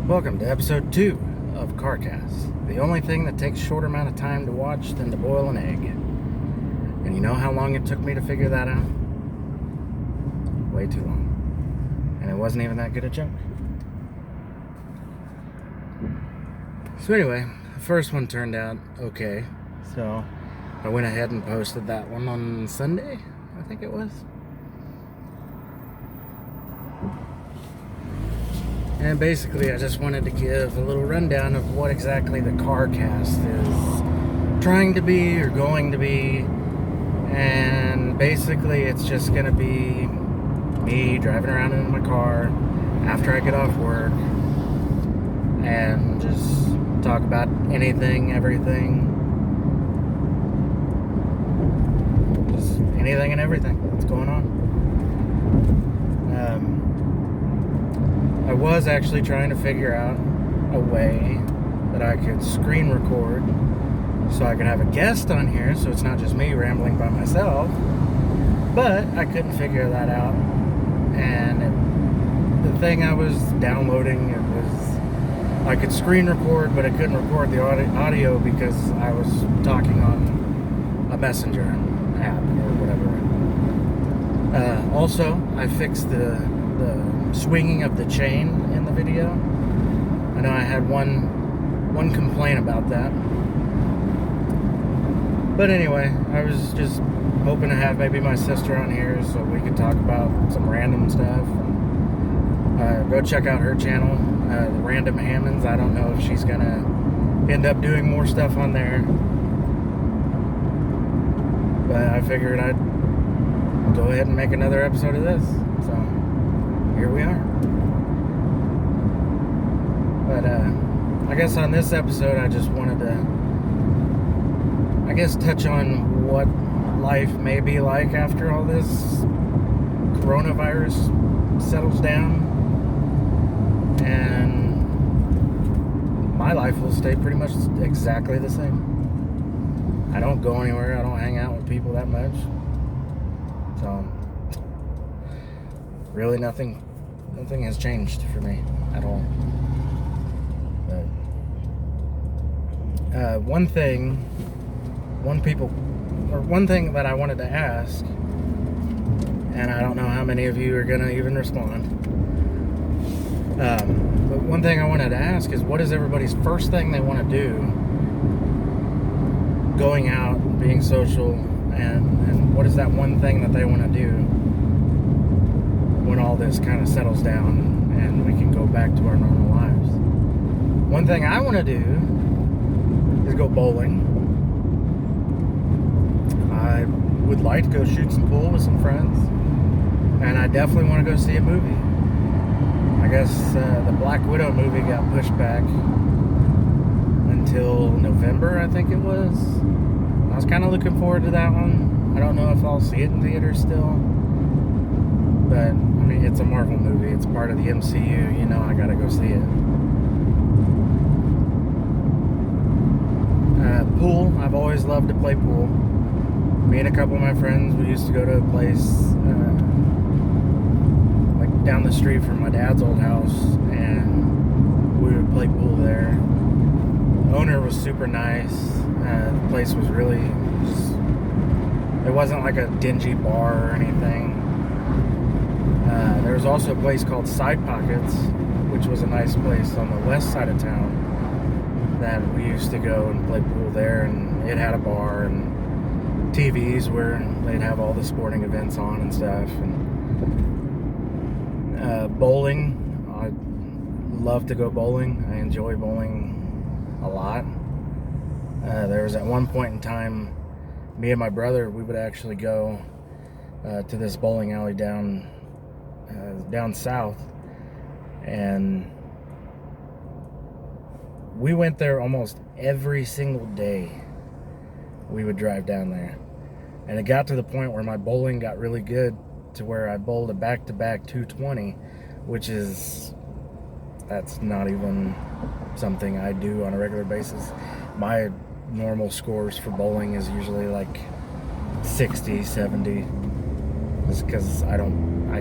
Welcome to episode 2 of CarCast, the only thing that takes a shorter amount of time to watch than to boil an egg. And you know how long it took me to figure that out? Way too long. And it wasn't even that good a joke. So anyway, the first one turned out okay. So I went ahead and posted that one on Sunday, I think it was. And basically, I just wanted to give a little rundown of what exactly the CarCast is trying to be or going to be. And basically, it's just going to be me driving around in my car after I get off work and just talk about anything, everything. Just anything and everything that's going on. I was actually trying to figure out a way that I could screen record so I could have a guest on here so it's not just me rambling by myself, but I couldn't figure that out. And the thing I was downloading, it was I could screen record, but I couldn't record the audio because I was talking on a messenger app or whatever. Also, I fixed the swinging of the chain in the video. I know I had one complaint about that. But anyway, I was just hoping to have maybe my sister on here so we could talk about some random stuff. Go check out her channel, the Random Hammonds. I don't know if she's gonna end up doing more stuff on there, but I figured I'd go ahead and make another episode of this. So here we are. But I guess on this episode I just wanted to touch on what life may be like after all this coronavirus settles down. And my life will stay pretty much exactly the same. I don't go anywhere, I don't hang out with people that much. So really nothing has changed for me at all. But one thing that I wanted to ask, and I don't know how many of you are gonna even respond, but one thing I wanted to ask is, what is everybody's first thing they want to do going out, being social, and what is that one thing that they want to do when all this kind of settles down and we can go back to our normal lives? One thing I want to do is go bowling. I would like to go shoot some pool with some friends, and I definitely want to go see a movie. I guess the Black Widow movie got pushed back until November, I think it was. I was kind of looking forward to that one. I don't know if I'll see it in theaters still, but I mean, it's a Marvel movie. It's part of the MCU. You know, I gotta go see it. Pool. I've always loved to play pool. Me and a couple of my friends, we used to go to a place like down the street from my dad's old house, and we would play pool there. The owner was super nice. The place was really just, it wasn't like a dingy bar or anything. There was also a place called Side Pockets, which was a nice place on the west side of town that we used to go and play pool there, and it had a bar and TVs where they'd have all the sporting events on and stuff. And bowling, I love to go bowling. I enjoy bowling a lot. There was at one point in time, me and my brother, we would actually go to this bowling alley down south, and we went there almost every single day. We would drive down there, and it got to the point where my bowling got really good to where I bowled a back-to-back 220, which that's not even something I do on a regular basis. My normal scores for bowling is usually like 60, 70, just because I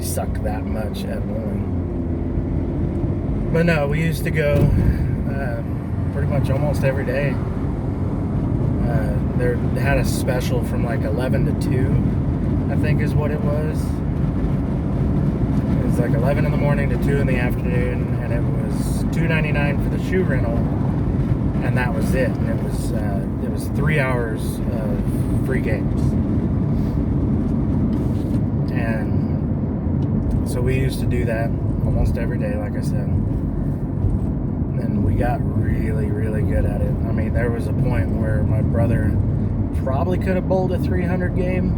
suck that much at bowling. But no, we used to go pretty much almost every day. They had a special from like 11 to 2, I think is what it was. It was like 11 in the morning to 2 in the afternoon, and it was $2.99 for the shoe rental, and that was it. And it was 3 hours of free games. And so we used to do that almost every day, like I said. And we got really, really good at it. I mean, there was a point where my brother probably could have bowled a 300 game.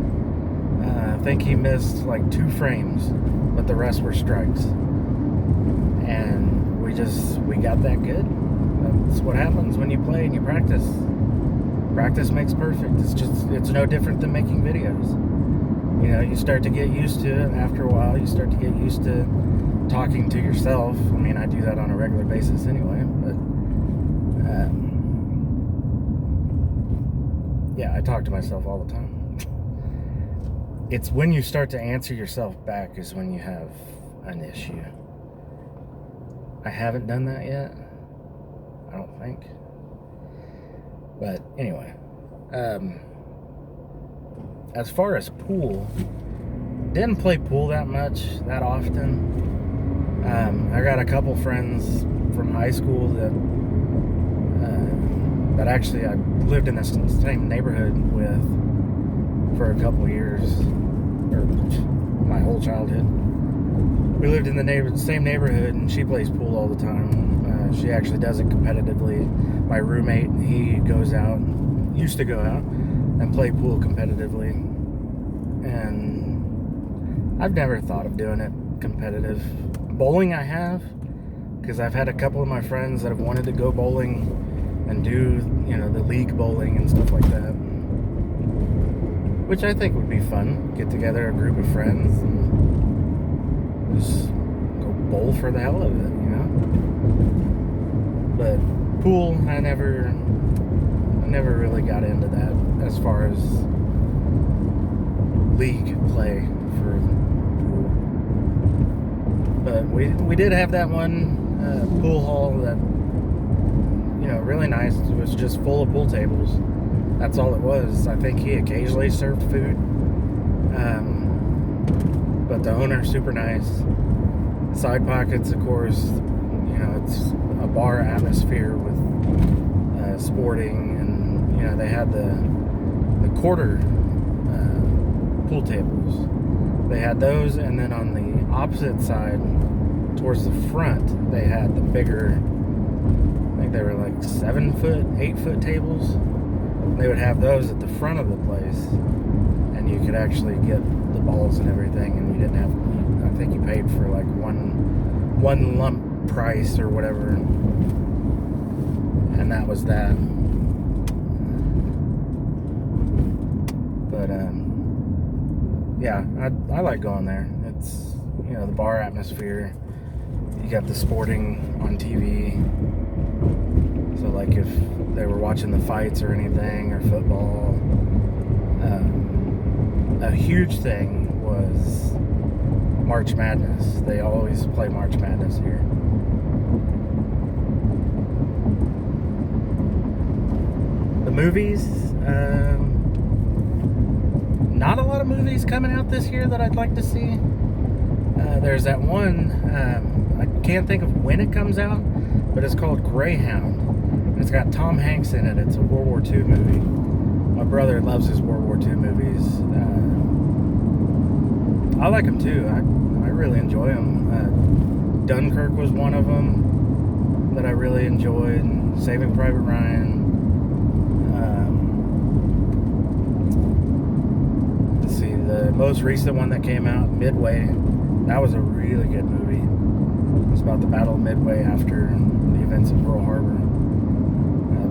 I think he missed like 2 frames, but the rest were strikes. And we got that good. That's what happens when you play and you practice. Practice makes perfect. It's no different than making videos. You know, you start to get used to it. After a while, you start to get used to talking to yourself. I mean, I do that on a regular basis anyway, but yeah, I talk to myself all the time. It's when you start to answer yourself back is when you have an issue. I haven't done that yet, I don't think. But anyway, as far as pool, didn't play pool that much, that often. I got a couple friends from high school that actually I lived in the same neighborhood with for a couple years, or my whole childhood. We lived in the same neighborhood, and she plays pool all the time. She actually does it competitively. My roommate, he used to go out and play pool competitively. And I've never thought of doing it competitive. Bowling I have, because I've had a couple of my friends that have wanted to go bowling and do, you know, the league bowling and stuff like that, which I think would be fun. Get together a group of friends and just go bowl for the hell of it, you know. But pool, I never really got into that as far as league play for pool. But we did have that one pool hall that, you know, really nice. It was just full of pool tables. That's all it was. I think he occasionally served food. But the owner, super nice. Side pockets, of course, you know, it's a bar atmosphere with sporting, and, you know, they had the quarter pool tables. They had those, and then on the opposite side, towards the front, they had the bigger, I think they were like 7-foot, 8-foot tables. They would have those at the front of the place, and you could actually get the balls and everything, and you didn't have, I think you paid for like one lump price or whatever, and that was that. But yeah, I like going there. It's, you know, the bar atmosphere. You got the sporting on TV. So like if they were watching the fights or anything, or football, a huge thing was March Madness. They always play March Madness here. The movies, not a lot of movies coming out this year that I'd like to see. There's that one, I can't think of when it comes out, but it's called Greyhound. It's got Tom Hanks in it. It's a World War II movie. My brother loves his World War II movies. I like them too. I really enjoy them. Dunkirk was one of them that I really enjoyed. Saving Private Ryan. Let's see, the most recent one that came out, Midway. That was a really good movie. It was about the Battle of Midway after the events of Pearl Harbor.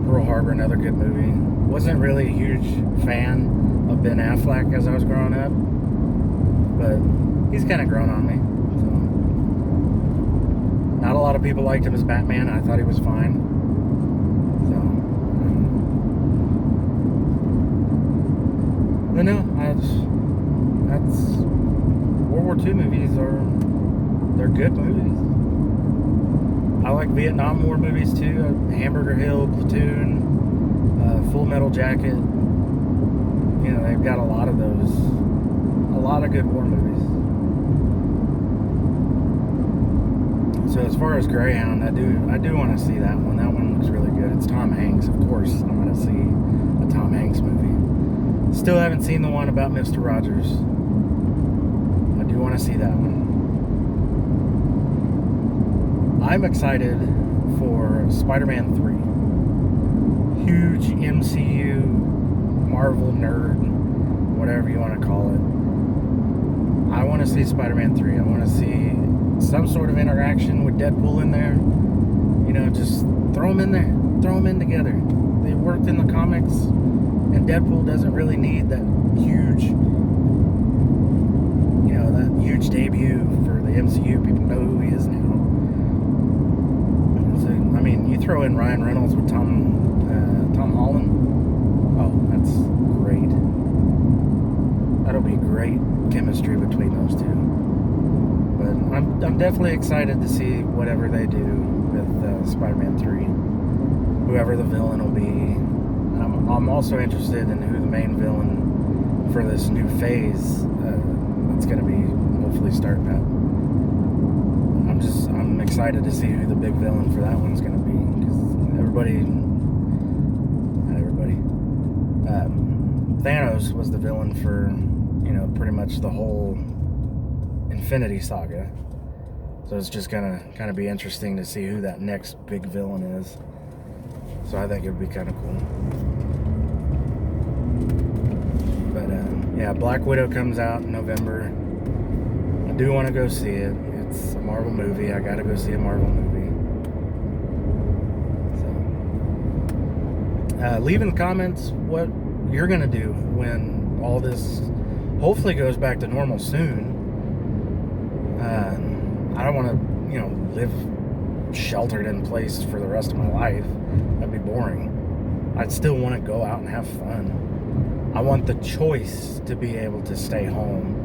Pearl Harbor, another good movie. Wasn't really a huge fan of Ben Affleck as I was growing up, but he's kind of grown on me. So, not a lot of people liked him as Batman. I thought he was fine. So, but no, that's World War II movies they're good movies. I like Vietnam War movies too. Hamburger Hill, Platoon, Full Metal Jacket. You know, they've got a lot of those. A lot of good war movies. So as far as Greyhound, I do want to see that one. That one looks really good. It's Tom Hanks, of course. I'm going to see a Tom Hanks movie. Still haven't seen the one about Mr. Rogers. I do want to see that one. I'm excited for Spider-Man 3. Huge MCU, Marvel nerd, whatever you want to call it. I want to see Spider-Man 3. I want to see some sort of interaction with Deadpool in there. You know, just throw them in there. Throw them in together. They worked in the comics, and Deadpool doesn't really need that huge, you know, that huge debut for the MCU. People know who he is now. So, I mean, you throw in Ryan Reynolds with Tom Holland. Oh, that's great. That'll be great chemistry between those two. But I'm definitely excited to see whatever they do with Spider-Man 3. Whoever the villain will be. I'm also interested in who the main villain for this new phase that's going to be hopefully starting up. I'm excited to see who the big villain for that one's going to be, because Thanos was the villain for, you know, pretty much the whole Infinity Saga. So it's just gonna kind of be interesting to see who that next big villain is. So I think it would be kind of cool. But yeah, Black Widow comes out in November. I do want to go see it. It's a Marvel movie. I gotta go see a Marvel movie. So leave in the comments what you're gonna do when all this hopefully goes back to normal soon. I don't want to, you know, live sheltered in place for the rest of my life. That'd be boring. I'd still want to go out and have fun. I want the choice to be able to stay home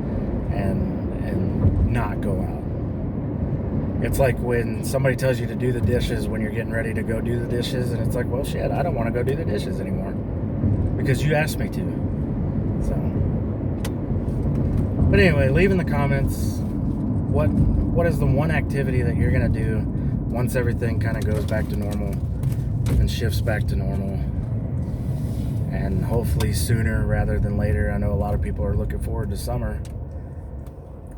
and not go out. It's like when somebody tells you to do the dishes when you're getting ready to go do the dishes, and it's like, well, shit, I don't want to go do the dishes anymore because you asked me to. So, but anyway, leave in the comments what is the one activity that you're gonna do once everything kind of goes back to normal and shifts back to normal, and hopefully sooner rather than later. I know a lot of people are looking forward to summer.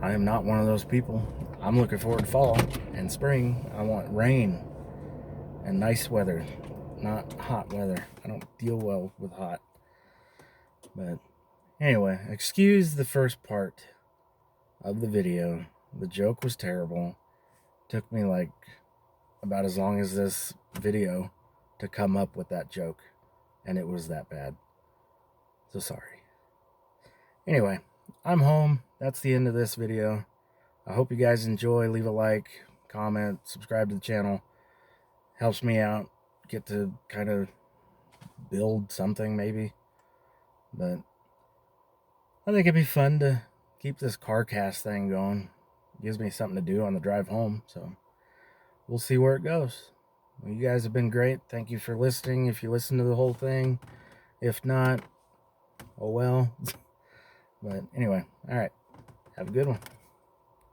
I am not one of those people. I'm looking forward to fall and spring. I want rain and nice weather, not hot weather. I don't deal well with hot. But anyway, excuse the first part of the video. The joke was terrible. Took me like about as long as this video to come up with that joke, and it was that bad. So sorry. Anyway, I'm home. That's the end of this video. I hope you guys enjoy. Leave a like, comment, subscribe to the channel. Helps me out. Get to kind of build something maybe. But I think it'd be fun to keep this CarCast thing going. Gives me something to do on the drive home. So we'll see where it goes. Well, you guys have been great. Thank you for listening. If you listen to the whole thing. If not, oh well. But anyway, all right. Have a good one.